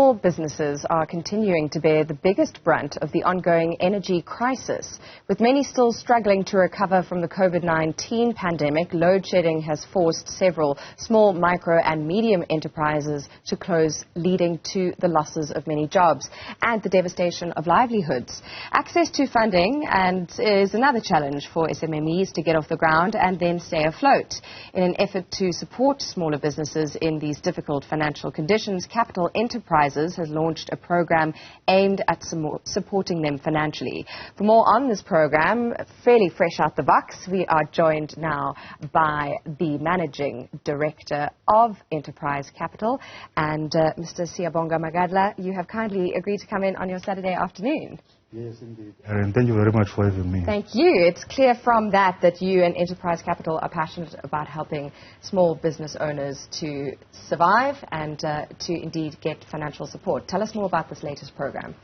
Small businesses are continuing to bear the biggest brunt of the ongoing energy crisis. With many still struggling to recover from the COVID-19 pandemic, load shedding has forced several small, micro and medium enterprises to close, leading to the losses of many jobs and the devastation of livelihoods. Access to funding is another challenge for SMMEs to get off the ground and then stay afloat. In an effort to support smaller businesses in these difficult financial conditions, Capital Enterprises has launched a program aimed at supporting them financially. For more on this program, fairly fresh out the box, we are joined now by the Managing Director of Enterprise Capital, and Mr. Siyabonga Magadla, you have kindly agreed to come in on your Saturday afternoon. Yes, indeed. And thank you very much for having me. Thank you. It's clear from that you and Enterprise Capital are passionate about helping small business owners to survive and to indeed get financial support. Tell us more about this latest program.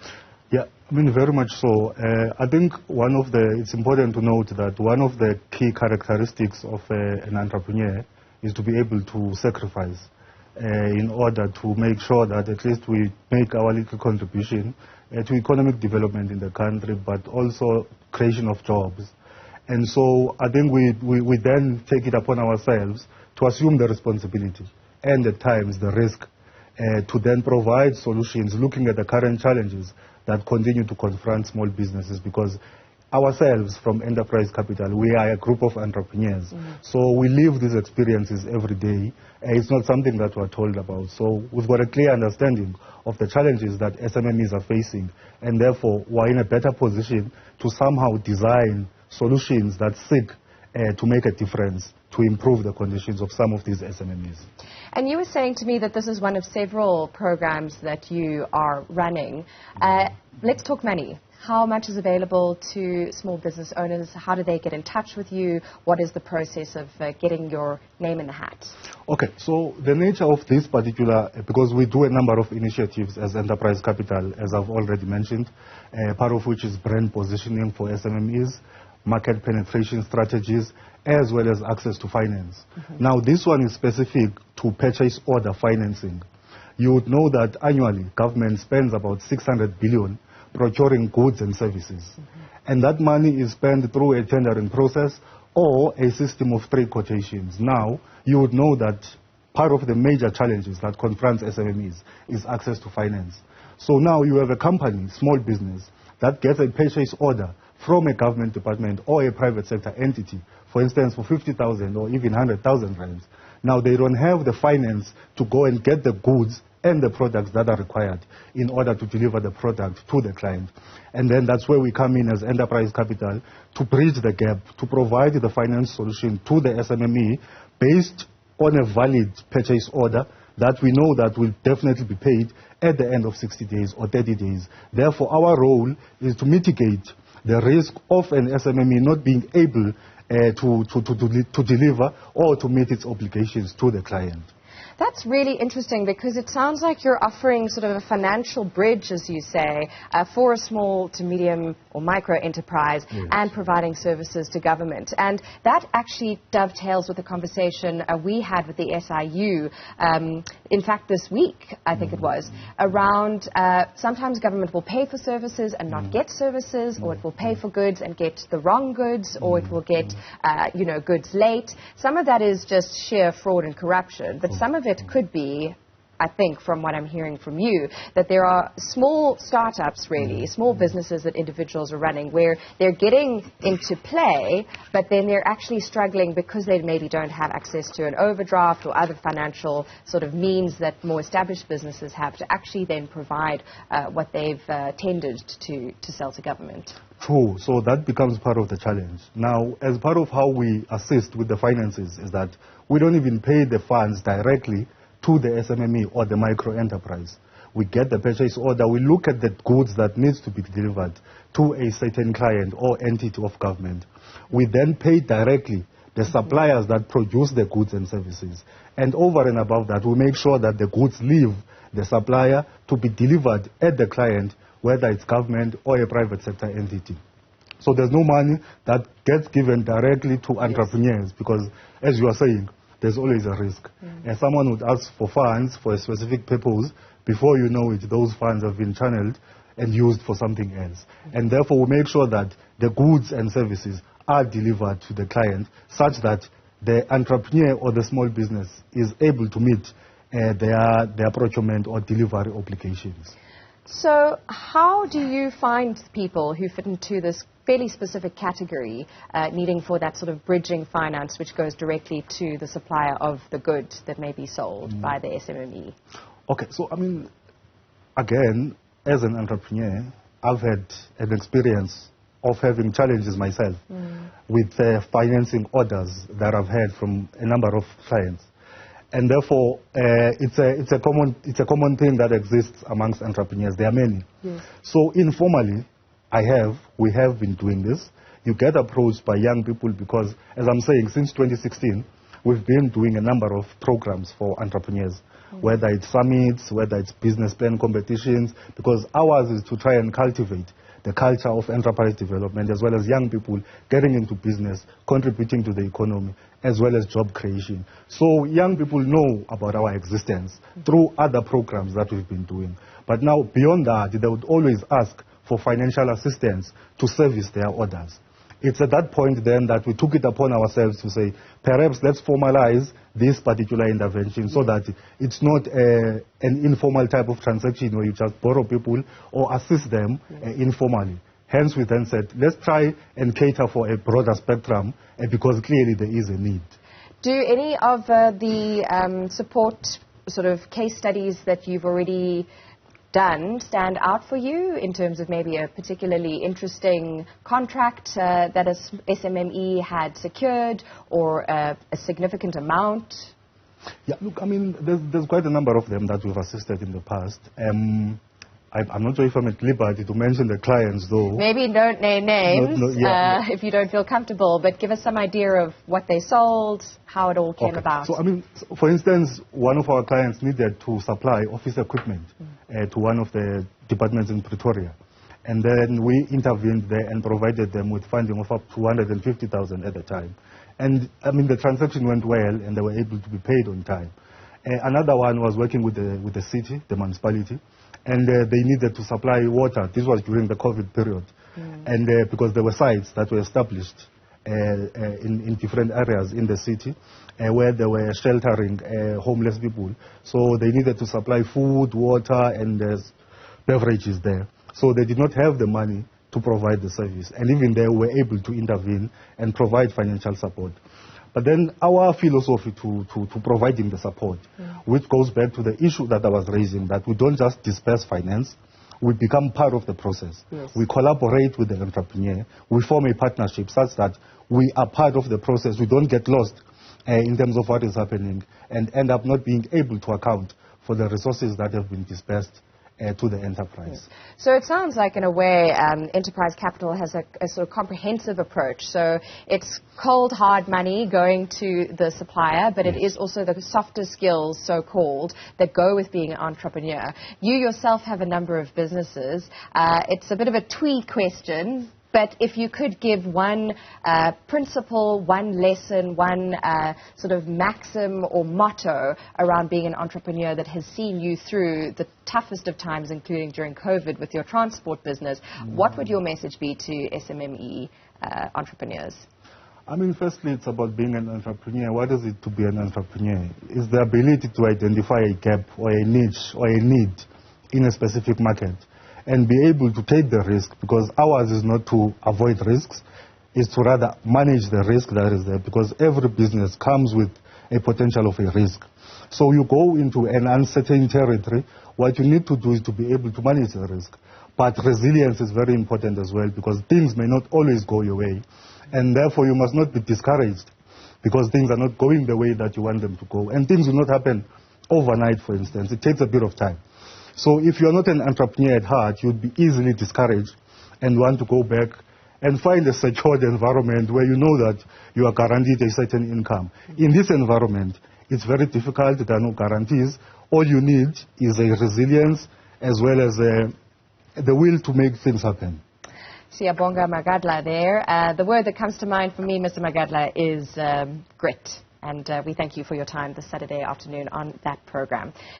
Yeah, I mean, very much so. I think it's important to note that one of the key characteristics of an entrepreneur is to be able to sacrifice in order to make sure that at least we make our little contribution to economic development in the country, but also creation of jobs. And so I think we then take it upon ourselves to assume the responsibility and at times the risk to then provide solutions looking at the current challenges that continue to confront small businesses, because ourselves from Enterprise Capital, we are a group of entrepreneurs. So we live these experiences every day. It's not something that we're told about. So we've got a clear understanding of the challenges that SMMEs are facing, and therefore we're in a better position to somehow design solutions that seek to make a difference, to improve the conditions of some of these SMMEs. And you were saying to me that this is one of several programs that you are running. Let's talk money. How much is available to small business owners? How do they get in touch with you? What is the process of getting your name in the hat? Okay, so the nature of this particular, because we do a number of initiatives as Enterprise Capital, as I've already mentioned, part of which is brand positioning for SMMEs, market penetration strategies, as well as access to finance. Now, this one is specific to purchase order financing. You would know that annually, government spends about 600 billion procuring goods and services. And that money is spent through a tendering process or a system of trade quotations. Now, you would know that part of the major challenges that confronts SMMEs is access to finance. So now you have a company, small business, that gets a purchase order from a government department or a private sector entity, for instance, for 50,000 or even 100,000 rands. Now, they don't have the finance to go and get the goods and the products that are required in order to deliver the product to the client. And then that's where we come in as Enterprise Capital to bridge the gap, to provide the finance solution to the SMME based on a valid purchase order that we know that will definitely be paid at the end of 60 days or 30 days. Therefore, our role is to mitigate the risk of an SMME not being able to deliver or to meet its obligations to the client. That's really interesting, because it sounds like you're offering sort of a financial bridge, as you say, for a small to medium or micro enterprise, and providing services to government. And that actually dovetails with the conversation we had with the SIU, in fact, this week, I think it was, around sometimes government will pay for services and not get services, or it will pay for goods and get the wrong goods, or it will get, goods late. Some of that is just sheer fraud and corruption, but some of it could be, I think, from what I'm hearing from you, that there are small startups, really, small businesses that individuals are running, where they're getting into play, but then they're actually struggling because they maybe don't have access to an overdraft or other financial sort of means that more established businesses have to actually then provide what they've tendered to sell to government. True. So that becomes part of the challenge. Now, as part of how we assist with the finances is that we don't even pay the funds directly to the SMME or the micro enterprise. We get the purchase order, we look at the goods that needs to be delivered to a certain client or entity of government. We then pay directly the suppliers that produce the goods and services. And over and above that, we make sure that the goods leave the supplier to be delivered at the client, whether it's government or a private sector entity. So there's no money that gets given directly to entrepreneurs, because, as you are saying, there's always a risk. And someone would ask for funds for a specific purpose, Before you know it, those funds have been channeled and used for something else. And therefore, we make sure that the goods and services are delivered to the client such that the entrepreneur or the small business is able to meet their procurement or delivery obligations. So how do you find people who fit into this fairly specific category needing for that sort of bridging finance which goes directly to the supplier of the good that may be sold by the SMME? Okay, so I mean, again, as an entrepreneur, I've had an experience of having challenges myself with financing orders that I've had from a number of clients. And therefore, it's a common thing that exists amongst entrepreneurs. There are many. Yes. So informally, we have been doing this. You get approached by young people because, as I'm saying, since 2016, we've been doing a number of programs for entrepreneurs, whether it's summits, whether it's business plan competitions, because ours is to try and cultivate the culture of enterprise development, as well as young people getting into business, contributing to the economy, as well as job creation. So young people know about our existence through other programs that we've been doing. But now, beyond that, they would always ask for financial assistance to service their orders. It's at that point then that we took it upon ourselves to say, perhaps let's formalize this particular intervention so that it's not an informal type of transaction where you just borrow people or assist them informally. Hence, we then said, let's try and cater for a broader spectrum because clearly there is a need. Do any of the support sort of case studies that you've already done stand out for you in terms of maybe a particularly interesting contract that a SMME had secured or a significant amount? Yeah, look, I mean, there's quite a number of them that we've assisted in the past. I'm not sure if I'm at liberty to mention the clients, though. Maybe don't name names if you don't feel comfortable, but give us some idea of what they sold, how it all came about. So, I mean, for instance, one of our clients needed to supply office equipment to one of the departments in Pretoria. And then we intervened there and provided them with funding of up to 250,000 at the time. And, I mean, the transaction went well and they were able to be paid on time. Another one was working with the city, the municipality. And they needed to supply water. This was during the COVID period. And because there were sites that were established in different areas in the city where they were sheltering homeless people. So they needed to supply food, water, and beverages there. So they did not have the money to provide the service. And even they were able to intervene and provide financial support. But then our philosophy to providing the support, which goes back to the issue that I was raising, that we don't just disperse finance, we become part of the process. Yes. We collaborate with the entrepreneur. We form a partnership such that we are part of the process. We don't get lost in terms of what is happening and end up not being able to account for the resources that have been dispersed to the enterprise. Yes. So it sounds like, in a way, Enterprise Capital has a sort of comprehensive approach. So it's cold, hard money going to the supplier, but it is also the softer skills, so-called, that go with being an entrepreneur. You yourself have a number of businesses. It's a bit of a twee question, but if you could give one principle, one lesson, one sort of maxim or motto around being an entrepreneur that has seen you through the toughest of times, including during COVID with your transport business, what would your message be to SMME entrepreneurs? I mean, firstly, it's about being an entrepreneur. What is it to be an entrepreneur? It's the ability to identify a gap or a niche or a need in a specific market and be able to take the risk, because ours is not to avoid risks, it's to rather manage the risk that is there, because every business comes with a potential of a risk. So you go into an uncertain territory, what you need to do is to be able to manage the risk. But resilience is very important as well, because things may not always go your way, and therefore you must not be discouraged because things are not going the way that you want them to go. And things will not happen overnight, for instance. It takes a bit of time. So if you're not an entrepreneur at heart, you'd be easily discouraged and want to go back and find a secured environment where you know that you are guaranteed a certain income. In this environment, it's very difficult. There are no guarantees. All you need is a resilience as well as the will to make things happen. Siyabonga Magadla there. The word that comes to mind for me, Mr. Magadla, is grit. And we thank you for your time this Saturday afternoon on that program.